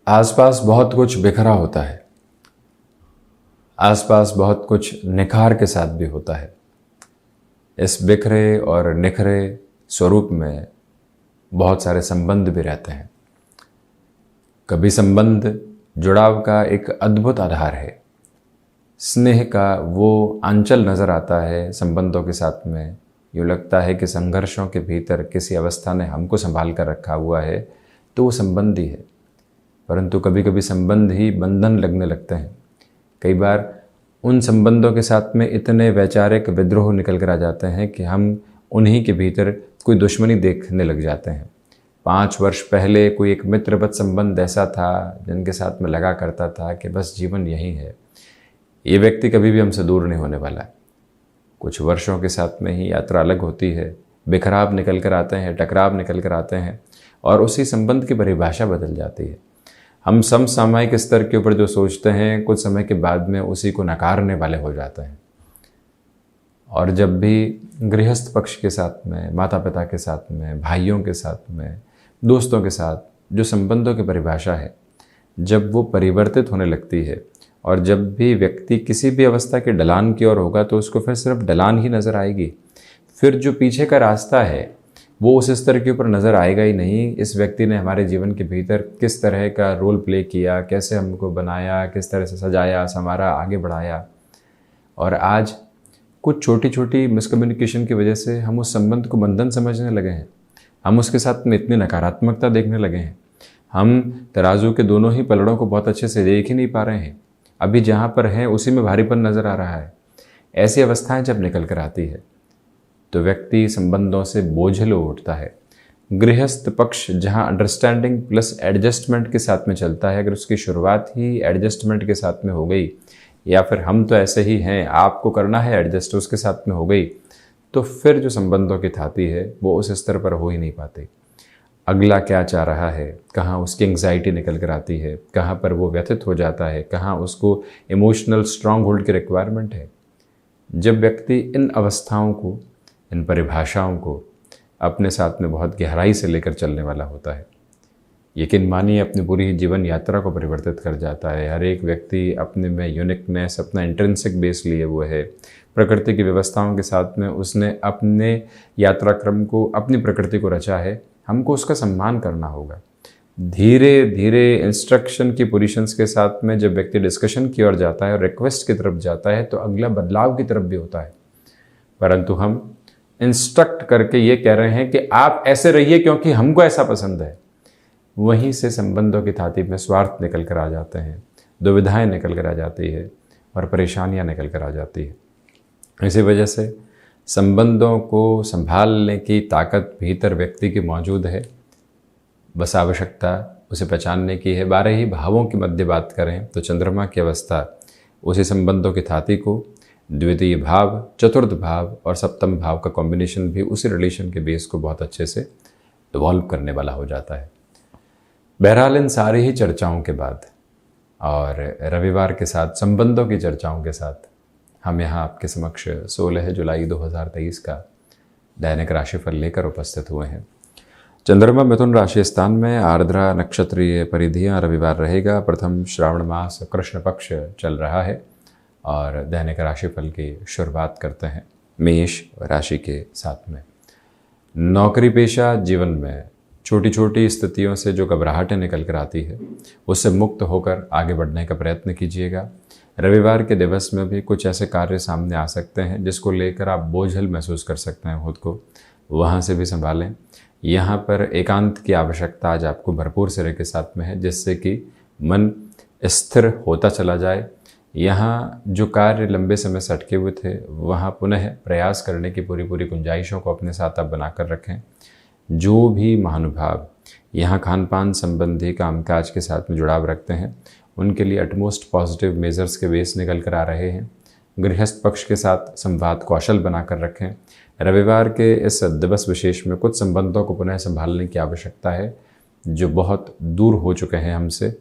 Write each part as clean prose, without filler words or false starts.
आसपास बहुत कुछ बिखरा होता है। आसपास बहुत कुछ निखार के साथ भी होता है। इस बिखरे और निखरे स्वरूप में बहुत सारे संबंध भी रहते हैं। कभी संबंध जुड़ाव का एक अद्भुत आधार है। स्नेह का वो आंचल नज़र आता है संबंधों के साथ में। यूँ लगता है कि संघर्षों के भीतर किसी अवस्था ने हमको संभाल कर रखा हुआ है, तो वो संबंध ही है। परंतु कभी कभी संबंध ही बंधन लगने लगते हैं। कई बार उन संबंधों के साथ में इतने वैचारिक विद्रोह निकल कर आ जाते हैं कि हम उन्हीं के भीतर कोई दुश्मनी देखने लग जाते हैं। 5 वर्ष पहले कोई एक मित्रवत संबंध ऐसा था जिनके साथ में लगा करता था कि बस जीवन यही है, ये व्यक्ति कभी भी हमसे दूर नहीं होने वाला। कुछ वर्षों के साथ में ही यात्रा अलग होती है, बिखराव निकल कर आते हैं, टकराव निकल कर आते हैं और उसी संबंध की परिभाषा बदल जाती है। हम समसामयिक स्तर के ऊपर जो सोचते हैं, कुछ समय के बाद में उसी को नकारने वाले हो जाते हैं। और जब भी गृहस्थ पक्ष के साथ में, माता पिता के साथ में, भाइयों के साथ में, दोस्तों के साथ जो संबंधों की परिभाषा है, जब वो परिवर्तित होने लगती है और जब भी व्यक्ति किसी भी अवस्था के ढलान की ओर होगा तो उसको फिर सिर्फ ढलान ही नज़र आएगी। फिर जो पीछे का रास्ता है वो उस स्तर के ऊपर नज़र आएगा ही नहीं। इस व्यक्ति ने हमारे जीवन के भीतर किस तरह का रोल प्ले किया, कैसे हमको बनाया, किस तरह से सजाया, संवारा, आगे बढ़ाया। और आज कुछ छोटी छोटी मिसकम्युनिकेशन की वजह से हम उस संबंध को बंधन समझने लगे हैं। हम उसके साथ में इतनी नकारात्मकता देखने लगे हैं। हम तराजू के दोनों ही पलड़ों को बहुत अच्छे से देख ही नहीं पा रहे हैं। अभी जहाँ पर हैं उसी में भारीपन नज़र आ रहा है। ऐसी अवस्थाएं जब निकल कर आती है तो व्यक्ति संबंधों से बोझिल हो उठता है। गृहस्थ पक्ष जहाँ अंडरस्टैंडिंग प्लस एडजस्टमेंट के साथ में चलता है, अगर उसकी शुरुआत ही एडजस्टमेंट के साथ में हो गई, या फिर हम तो ऐसे ही हैं, आपको करना है एडजस्ट, उसके साथ में हो गई, तो फिर जो संबंधों की थाती है वो उस स्तर पर हो ही नहीं पाती। अगला क्या चाह रहा है, कहाँ उसकी एंग्जाइटी निकल कर आती है, कहाँ पर वो व्यथित हो जाता है, कहाँ उसको इमोशनल स्ट्रॉन्ग होल्ड की रिक्वायरमेंट है। जब व्यक्ति इन अवस्थाओं को, इन परिभाषाओं को अपने साथ में बहुत गहराई से लेकर चलने वाला होता है, यकीन मानिए अपनी पूरी जीवन यात्रा को परिवर्तित कर जाता है। हर एक व्यक्ति अपने में यूनिकनेस, अपना इंट्रिंसिक बेस लिए हुए है। प्रकृति की व्यवस्थाओं के साथ में उसने अपने यात्रा क्रम को, अपनी प्रकृति को रचा है। हमको उसका सम्मान करना होगा। धीरे धीरे इंस्ट्रक्शन की पोजीशंस के साथ में जब व्यक्ति डिस्कशन की ओर जाता है और रिक्वेस्ट की तरफ जाता है तो अगला बदलाव की तरफ भी होता है। परंतु हम इंस्ट्रक्ट करके ये कह रहे हैं कि आप ऐसे रहिए क्योंकि हमको ऐसा पसंद है। वहीं से संबंधों की थाती में स्वार्थ निकल कर आ जाते हैं, दुविधाएं निकल कर आ जाती है और परेशानियां निकल कर आ जाती है। इसी वजह से संबंधों को संभालने की ताकत भीतर व्यक्ति की मौजूद है। बस आवश्यकता उसे पहचानने की है। 12 ही भावों की मध्य बात करें तो चंद्रमा की अवस्था उसी संबंधों की थाती को, द्वितीय भाव, चतुर्थ भाव और सप्तम भाव का कॉम्बिनेशन भी उसी रिलेशन के बेस को बहुत अच्छे से इवॉल्व करने वाला हो जाता है। बहरहाल इन सारी ही चर्चाओं के बाद और रविवार के साथ संबंधों की चर्चाओं के साथ हम यहाँ आपके समक्ष 16 जुलाई 2023 का दैनिक राशिफल लेकर उपस्थित हुए हैं। चंद्रमा मिथुन राशि स्थान में, आर्द्रा नक्षत्रीय परिधियाँ, रविवार रहेगा। प्रथम श्रावण मास कृष्ण पक्ष चल रहा है और दैनिक राशिफल की शुरुआत करते हैं मेष राशि के साथ में। नौकरी पेशा जीवन में छोटी छोटी स्थितियों से जो घबराहटें निकल कर आती है उससे मुक्त होकर आगे बढ़ने का प्रयत्न कीजिएगा। रविवार के दिवस में भी कुछ ऐसे कार्य सामने आ सकते हैं जिसको लेकर आप बोझिल महसूस कर सकते हैं खुद को, वहाँ से भी संभालें। यहाँ पर एकांत की आवश्यकता आज आपको भरपूर सिरे के साथ में है, जिससे कि मन स्थिर होता चला जाए। यहाँ जो कार्य लंबे समय से अटके हुए थे वहाँ पुनः प्रयास करने की पूरी गुंजाइशों को अपने साथ आप बनाकर रखें। जो भी महानुभाव यहाँ खान पान संबंधी कामकाज के साथ में जुड़ाव रखते हैं उनके लिए अटमोस्ट पॉजिटिव मेजर्स के बेस निकल कर आ रहे हैं। गृहस्थ पक्ष के साथ संवाद कौशल बनाकर रखें। रविवार के इस दिवस विशेष में कुछ संबंधों को पुनः संभालने की आवश्यकता है जो बहुत दूर हो चुके हैं हमसे।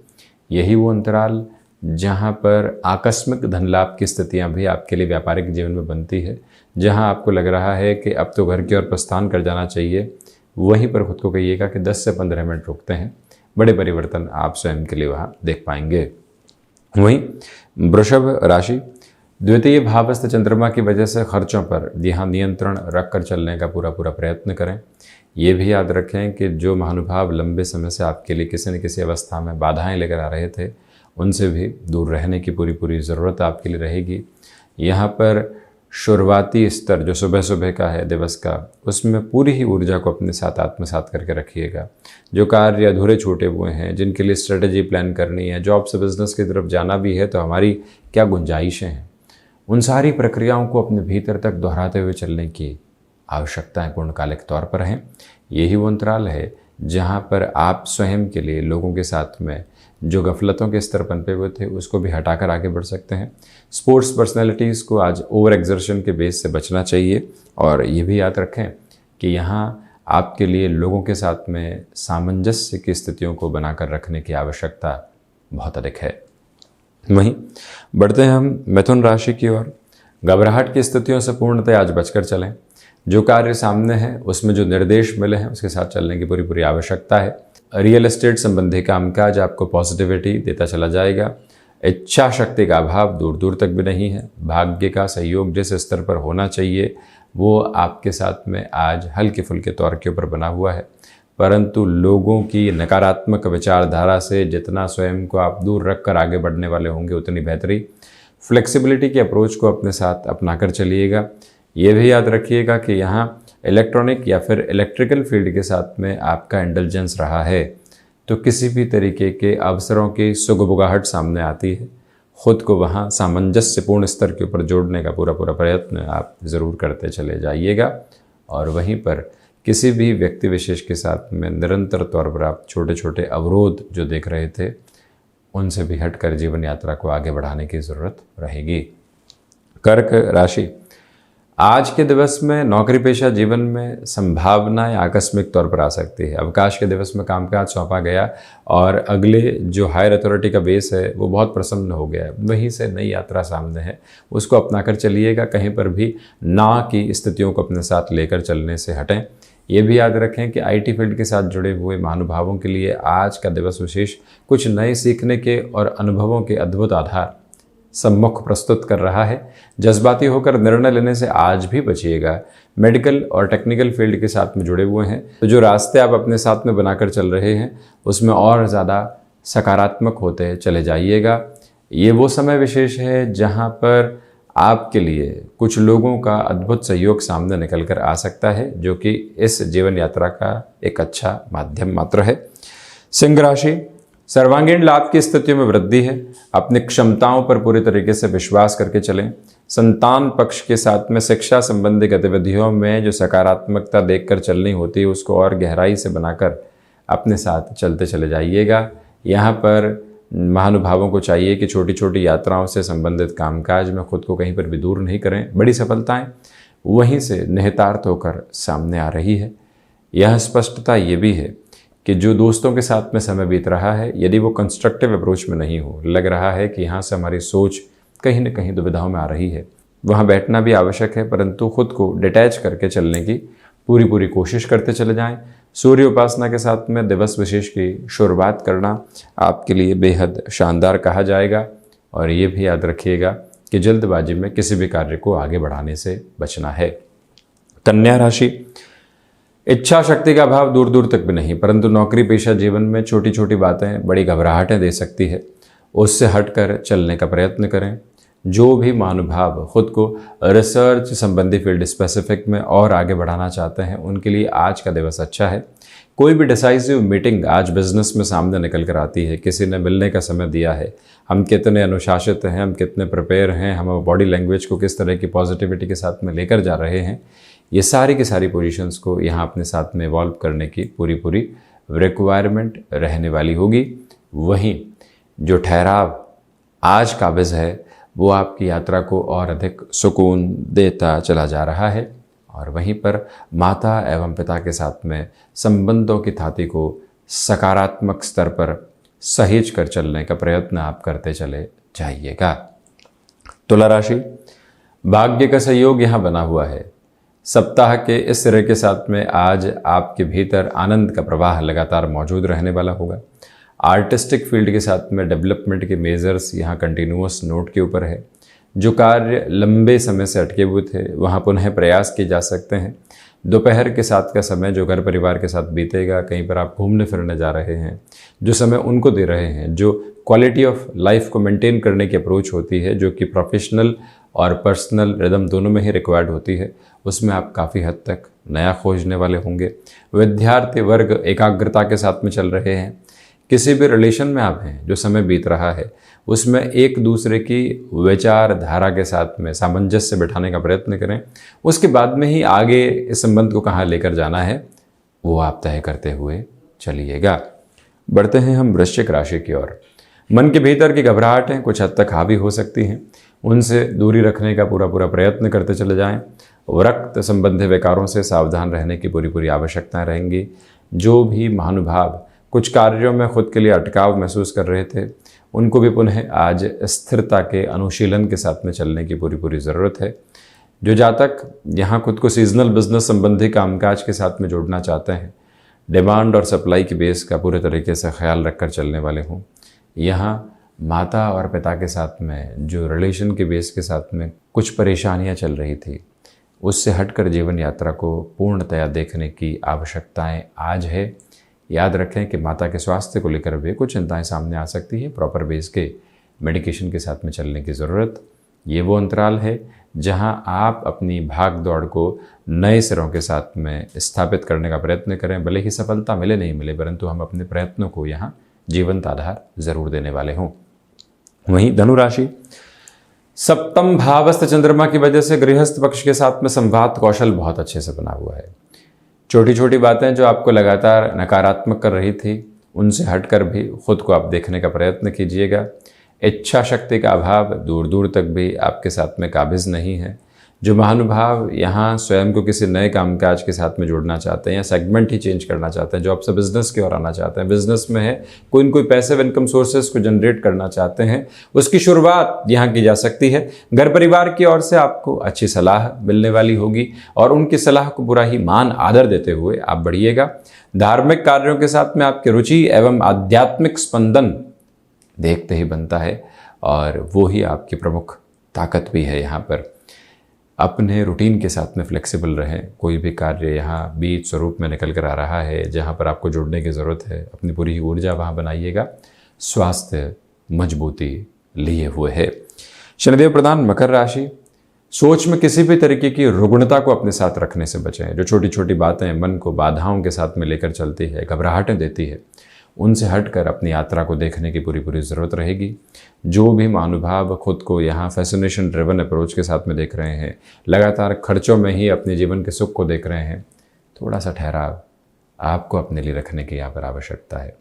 यही वो अंतराल जहाँ पर आकस्मिक धन लाभ की स्थितियाँ भी आपके लिए व्यापारिक जीवन में बनती है, जहाँ आपको लग रहा है कि अब तो घर की ओर प्रस्थान कर जाना चाहिए, वहीं पर खुद को कहिएगा कि 10 से 15 मिनट रुकते हैं, बड़े परिवर्तन आप स्वयं के लिए वहाँ देख पाएंगे। वहीं वृषभ राशि, द्वितीय भावस्थ चंद्रमा की वजह से खर्चों पर यहाँ नियंत्रण रखकर चलने का पूरा प्रयत्न करें। ये भी याद रखें कि जो महानुभाव लंबे समय से आपके लिए किसी न किसी अवस्था में बाधाएं लेकर आ रहे थे, उनसे भी दूर रहने की पूरी ज़रूरत आपके लिए रहेगी। यहाँ पर शुरुआती स्तर जो सुबह सुबह का है दिवस का, उसमें पूरी ही ऊर्जा को अपने साथ आत्मसात करके रखिएगा। जो कार्य अधूरे छूटे हुए हैं, जिनके लिए स्ट्रेटजी प्लान करनी है, जॉब से बिजनेस की तरफ जाना भी है तो हमारी क्या गुंजाइशें हैं, उन सारी प्रक्रियाओं को अपने भीतर तक दोहराते हुए चलने की आवश्यकताएं पूर्णकालिक तौर पर हैं। यही वो अंतराल है जहां पर आप स्वयं के लिए लोगों के साथ में जो गफलतों के स्तर पनपे हुए थे उसको भी हटाकर आगे बढ़ सकते हैं। स्पोर्ट्स पर्सनैलिटीज़ को आज ओवर एक्सर्शन के बेस से बचना चाहिए और ये भी याद रखें कि यहाँ आपके लिए लोगों के साथ में सामंजस्य की स्थितियों को बनाकर रखने की आवश्यकता बहुत अधिक है। वहीं बढ़ते हैं हम मिथुन राशि की ओर। घबराहट की स्थितियों से पूर्णतः आज बचकर चलें। जो कार्य सामने है उसमें जो निर्देश मिले हैं उसके साथ चलने की पूरी आवश्यकता है। रियल एस्टेट संबंधी कामकाज आपको पॉजिटिविटी देता चला जाएगा। इच्छा शक्ति का अभाव दूर तक भी नहीं है। भाग्य का सहयोग जिस स्तर पर होना चाहिए वो आपके साथ में आज हल्के फुल्के तौर के ऊपर बना हुआ है, परंतु लोगों की नकारात्मक विचारधारा से जितना स्वयं को आप दूर रखकर आगे बढ़ने वाले होंगे उतनी बेहतरी। फ्लेक्सिबिलिटी के अप्रोच को अपने साथ अपनाकर चलिएगा। ये भी याद रखिएगा कि यहाँ इलेक्ट्रॉनिक या फिर इलेक्ट्रिकल फील्ड के साथ में आपका इंटेलिजेंस रहा है तो किसी भी तरीके के अवसरों की सुगबुगाहट सामने आती है। खुद को वहाँ सामंजस्यपूर्ण स्तर के ऊपर जोड़ने का पूरा प्रयत्न आप ज़रूर करते चले जाइएगा। और वहीं पर किसी भी व्यक्ति विशेष के साथ में निरंतर तौर पर आप छोटे अवरोध जो देख रहे थे उनसे भी हटकर जीवन यात्रा को आगे बढ़ाने की ज़रूरत रहेगी। कर्क राशि, आज के दिवस में नौकरी पेशा जीवन में संभावनाएं आकस्मिक तौर पर आ सकती है। अवकाश के दिवस में कामकाज सौंपा गया और अगले जो हायर अथॉरिटी का बेस है वो बहुत प्रसन्न हो गया है, वहीं से नई यात्रा सामने है, उसको अपनाकर चलिएगा। कहीं पर भी ना की स्थितियों को अपने साथ लेकर चलने से हटें। ये भी याद रखें कि आईटी फील्ड के साथ जुड़े हुए महानुभावों के लिए आज का दिवस विशेष कुछ नए सीखने के और अनुभवों के अद्भुत आधार सम्मुख प्रस्तुत कर रहा है। जज्बाती होकर निर्णय लेने से आज भी बचिएगा। मेडिकल और टेक्निकल फील्ड के साथ में जुड़े हुए हैं तो जो रास्ते आप अपने साथ में बनाकर चल रहे हैं उसमें और ज़्यादा सकारात्मक होते चले जाइएगा। ये वो समय विशेष है जहाँ पर आपके लिए कुछ लोगों का अद्भुत सहयोग सामने निकल कर आ सकता है, जो कि इस जीवन यात्रा का एक अच्छा माध्यम मात्र है। सिंह राशि, सर्वांगीण लाभ की स्थितियों में वृद्धि है। अपनी क्षमताओं पर पूरी तरीके से विश्वास करके चलें। संतान पक्ष के साथ में शिक्षा संबंधी गतिविधियों में जो सकारात्मकता देखकर चलनी होती है उसको और गहराई से बनाकर अपने साथ चलते चले जाइएगा। यहाँ पर महानुभावों को चाहिए कि छोटी यात्राओं से संबंधित कामकाज में खुद को कहीं पर भी दूर नहीं करें। बड़ी सफलताएं वहीं से निहितार्थ होकर सामने आ रही है। यह स्पष्टता ये भी है कि जो दोस्तों के साथ में समय बीत रहा है, यदि वो कंस्ट्रक्टिव अप्रोच में नहीं हो, लग रहा है कि यहाँ से हमारी सोच कहीं न कहीं दुविधाओं में आ रही है, वहाँ बैठना भी आवश्यक है, परंतु खुद को डिटैच करके चलने की पूरी कोशिश करते चले जाएं। सूर्य उपासना के साथ में दिवस विशेष की शुरुआत करना आपके लिए बेहद शानदार कहा जाएगा। और ये भी याद रखिएगा कि जल्दबाजी में किसी भी कार्य को आगे बढ़ाने से बचना है। कन्या राशि, इच्छा शक्ति का अभाव दूर तक भी नहीं, परंतु नौकरी पेशा जीवन में छोटी बातें बड़ी घबराहटें दे सकती है। उससे हटकर चलने का प्रयत्न करें। जो भी महानुभाव खुद को रिसर्च संबंधी फील्ड स्पेसिफिक में और आगे बढ़ाना चाहते हैं उनके लिए आज का दिवस अच्छा है। कोई भी डिसाइसिव मीटिंग आज बिजनेस में सामने निकल कर आती है। किसी ने मिलने का समय दिया है, हम कितने अनुशासित हैं, हम कितने प्रिपेयर हैं, हम बॉडी लैंग्वेज को किस तरह की पॉजिटिविटी के साथ में लेकर जा रहे हैं, ये सारी की सारी पोजीशंस को यहाँ अपने साथ में इवॉल्व करने की पूरी रिक्वायरमेंट रहने वाली होगी। वहीं जो ठहराव आज काबिज है वो आपकी यात्रा को और अधिक सुकून देता चला जा रहा है। और वहीं पर माता एवं पिता के साथ में संबंधों की थाती को सकारात्मक स्तर पर सहेज कर चलने का प्रयत्न आप करते चले जाइएगा। तुला राशि, भाग्य का सहयोग यहाँ बना हुआ है। सप्ताह के इस सिरे के साथ में आज आपके भीतर आनंद का प्रवाह लगातार मौजूद रहने वाला होगा। आर्टिस्टिक फील्ड के साथ में डेवलपमेंट के मेजर्स यहाँ कंटिन्यूअस नोट के ऊपर है। जो कार्य लंबे समय से अटके हुए थे वहाँ पुनः प्रयास किए जा सकते हैं। दोपहर के साथ का समय जो घर परिवार के साथ बीतेगा, कहीं पर आप घूमने फिरने जा रहे हैं, जो समय उनको दे रहे हैं, जो क्वालिटी ऑफ लाइफ को मेंटेन करने की अप्रोच होती है, जो कि प्रोफेशनल और पर्सनल रिदम दोनों में ही रिक्वायर्ड होती है, उसमें आप काफ़ी हद तक नया खोजने वाले होंगे। विद्यार्थी वर्ग एकाग्रता के साथ में चल रहे हैं। किसी भी रिलेशन में आप हैं, जो समय बीत रहा है उसमें एक दूसरे की विचारधारा के साथ में सामंजस्य बिठाने का प्रयत्न करें। उसके बाद में ही आगे इस संबंध को कहाँ लेकर जाना है वो आप तय करते हुए चलिएगा। बढ़ते हैं हम वृश्चिक राशि की ओर। मन के भीतर की घबराहटें कुछ हद तक हावी हो सकती हैं, उनसे दूरी रखने का पूरा प्रयत्न करते चले जाएं। रक्त संबंधी विकारों से सावधान रहने की पूरी आवश्यकताएं रहेंगी। जो भी महानुभाव कुछ कार्यों में खुद के लिए अटकाव महसूस कर रहे थे, उनको भी पुनः आज स्थिरता के अनुशीलन के साथ में चलने की पूरी ज़रूरत है। जो जातक यहाँ खुद को सीजनल बिजनेस संबंधी कामकाज के साथ में जोड़ना चाहते हैं, डिमांड और सप्लाई की बेस का पूरे तरीके से ख्याल रखकर चलने वाले हों। यहाँ माता और पिता के साथ में जो रिलेशन के बेस के साथ में कुछ परेशानियाँ चल रही थी, उससे हटकर जीवन यात्रा को पूर्णतया देखने की आवश्यकताएं आज है। याद रखें कि माता के स्वास्थ्य को लेकर भी कुछ चिंताएं सामने आ सकती है। प्रॉपर बेस के मेडिकेशन के साथ में चलने की ज़रूरत। ये वो अंतराल है जहां आप अपनी भाग दौड़ को नए सिरों के साथ में स्थापित करने का प्रयत्न करें। भले ही सफलता मिले नहीं मिले, परंतु हम अपने प्रयत्नों को यहाँ जीवंत आधार ज़रूर देने वाले हों। वहीं धनु राशि, सप्तम भावस्थ चंद्रमा की वजह से गृहस्थ पक्ष के साथ में संवाद कौशल बहुत अच्छे से बना हुआ है। छोटी छोटी बातें जो आपको लगातार नकारात्मक कर रही थी, उनसे हटकर भी खुद को आप देखने का प्रयत्न कीजिएगा। इच्छा शक्ति का अभाव दूर दूर तक भी आपके साथ में काबिज नहीं है। जो महानुभाव यहाँ स्वयं को किसी नए कामकाज के साथ में जोड़ना चाहते हैं या सेगमेंट ही चेंज करना चाहते हैं, जो आपसे बिजनेस की ओर आना चाहते हैं, बिजनेस में है, कोई न कोई पैसिव इनकम सोर्सेज को जनरेट करना चाहते हैं, उसकी शुरुआत यहाँ की जा सकती है। घर परिवार की ओर से आपको अच्छी सलाह मिलने वाली होगी और उनकी सलाह को पूरा ही मान आदर देते हुए आप बढ़िएगा। धार्मिक कार्यों के साथ में आपकी रुचि एवं आध्यात्मिक स्पंदन देखते ही बनता है और वो ही आपकी प्रमुख ताकत भी है। यहाँ पर अपने रूटीन के साथ में फ्लेक्सिबल रहें। कोई भी कार्य यहाँ बीज स्वरूप में निकल कर आ रहा है जहाँ पर आपको जुड़ने की ज़रूरत है, अपनी पूरी ही ऊर्जा वहाँ बनाइएगा। स्वास्थ्य मजबूती लिए हुए है। शनिदेव प्रधान मकर राशि, सोच में किसी भी तरीके की रुग्णता को अपने साथ रखने से बचें। जो छोटी छोटी बातें मन को बाधाओं के साथ में लेकर चलती है, घबराहटें देती है, उनसे हटकर अपनी यात्रा को देखने की पूरी ज़रूरत रहेगी। जो भी महानुभाव खुद को यहाँ फैसिनेशन ड्रिवन अप्रोच के साथ में देख रहे हैं, लगातार खर्चों में ही अपने जीवन के सुख को देख रहे हैं, थोड़ा सा ठहराव आपको अपने लिए रखने की यहाँ पर आवश्यकता है।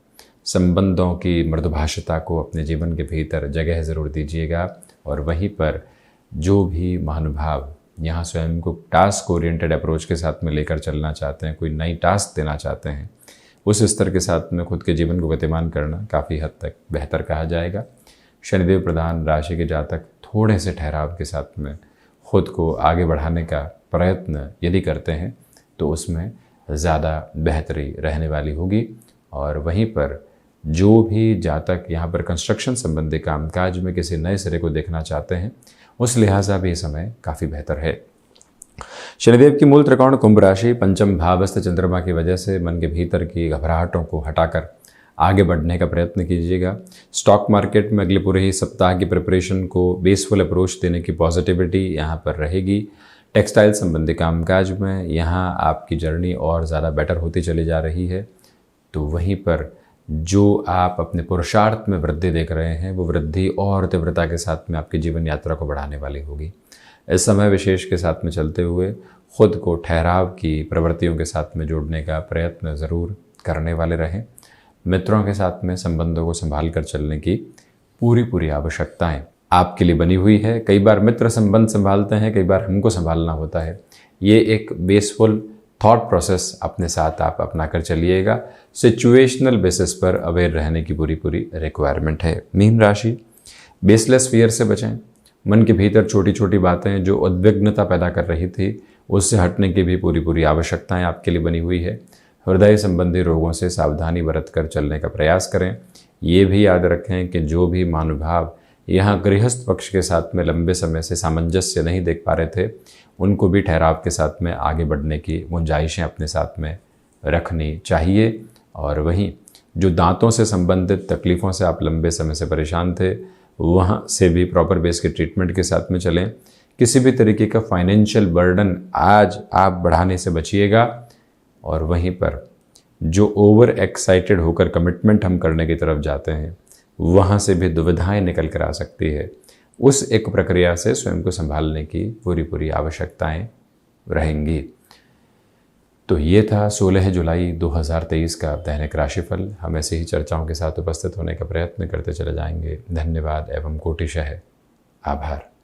संबंधों की मृदुभाषिता को अपने जीवन के भीतर जगह ज़रूर दीजिएगा और वहीं पर जो भी महानुभाव यहाँ स्वयं को टास्क ओरिएंटेड अप्रोच के साथ में लेकर चलना चाहते हैं, कोई नई टास्क देना चाहते हैं, उस स्तर के साथ में खुद के जीवन को गतिमान करना काफ़ी हद तक बेहतर कहा जाएगा। शनिदेव प्रधान राशि के जातक थोड़े से ठहराव के साथ में खुद को आगे बढ़ाने का प्रयत्न यदि करते हैं तो उसमें ज़्यादा बेहतरी रहने वाली होगी। और वहीं पर जो भी जातक यहाँ पर कंस्ट्रक्शन संबंधी कामकाज में किसी नए सिरे को देखना चाहते हैं, उस लिहाजा भी समय काफ़ी बेहतर है। शनिदेव की मूल त्रिकोण कुंभ राशि, पंचम भावस्थ चंद्रमा की वजह से मन के भीतर की घबराहटों को हटाकर आगे बढ़ने का प्रयत्न कीजिएगा। स्टॉक मार्केट में अगले पूरे ही सप्ताह की प्रिपरेशन को बेसफुल अप्रोच देने की पॉजिटिविटी यहाँ पर रहेगी। टेक्सटाइल संबंधी कामकाज में यहाँ आपकी जर्नी और ज़्यादा बेटर होती चली जा रही है। तो वहीं पर जो आप अपने पुरुषार्थ में वृद्धि देख रहे हैं, वो वृद्धि और तीव्रता के साथ में आपकी जीवन यात्रा को बढ़ाने वाली होगी। इस समय विशेष के साथ में चलते हुए खुद को ठहराव की प्रवृत्तियों के साथ में जोड़ने का प्रयत्न ज़रूर करने वाले रहें। मित्रों के साथ में संबंधों को संभाल कर चलने की पूरी आवश्यकताएं आपके लिए बनी हुई है। कई बार मित्र संबंध संभालते हैं, कई बार हमको संभालना होता है। ये एक बेसफुल थॉट प्रोसेस अपने साथ आप अपना कर चलिएगा। सिचुएशनल बेसिस पर अवेयर रहने की पूरी रिक्वायरमेंट है। मीन राशि, बेसलेस फियर से बचें। मन के भीतर छोटी छोटी बातें जो उद्विग्नता पैदा कर रही थी, उससे हटने की भी पूरी आवश्यकताएं आपके लिए बनी हुई है। हृदय संबंधी रोगों से सावधानी बरत कर चलने का प्रयास करें। ये भी याद रखें कि जो भी महानुभाव यहाँ गृहस्थ पक्ष के साथ में लंबे समय से सामंजस्य नहीं देख पा रहे थे, उनको भी ठहराव के साथ में आगे बढ़ने की गुंजाइशें अपने साथ में रखनी चाहिए। और वहीं जो दांतों से संबंधित तकलीफ़ों से आप लंबे समय से परेशान थे, वहाँ से भी प्रॉपर बेस के ट्रीटमेंट के साथ में चलें। किसी भी तरीके का फाइनेंशियल बर्डन आज आप बढ़ाने से बचिएगा। और वहीं पर जो ओवर एक्साइटेड होकर कमिटमेंट हम करने की तरफ जाते हैं, वहाँ से भी दुविधाएं निकल कर आ सकती है। उस एक प्रक्रिया से स्वयं को संभालने की पूरी आवश्यकताएं रहेंगी। तो ये था 16 जुलाई 2023 का दैनिक राशिफल। हम ऐसे ही चर्चाओं के साथ उपस्थित होने का प्रयत्न करते चले जाएंगे। धन्यवाद एवं कोटिशः आभार।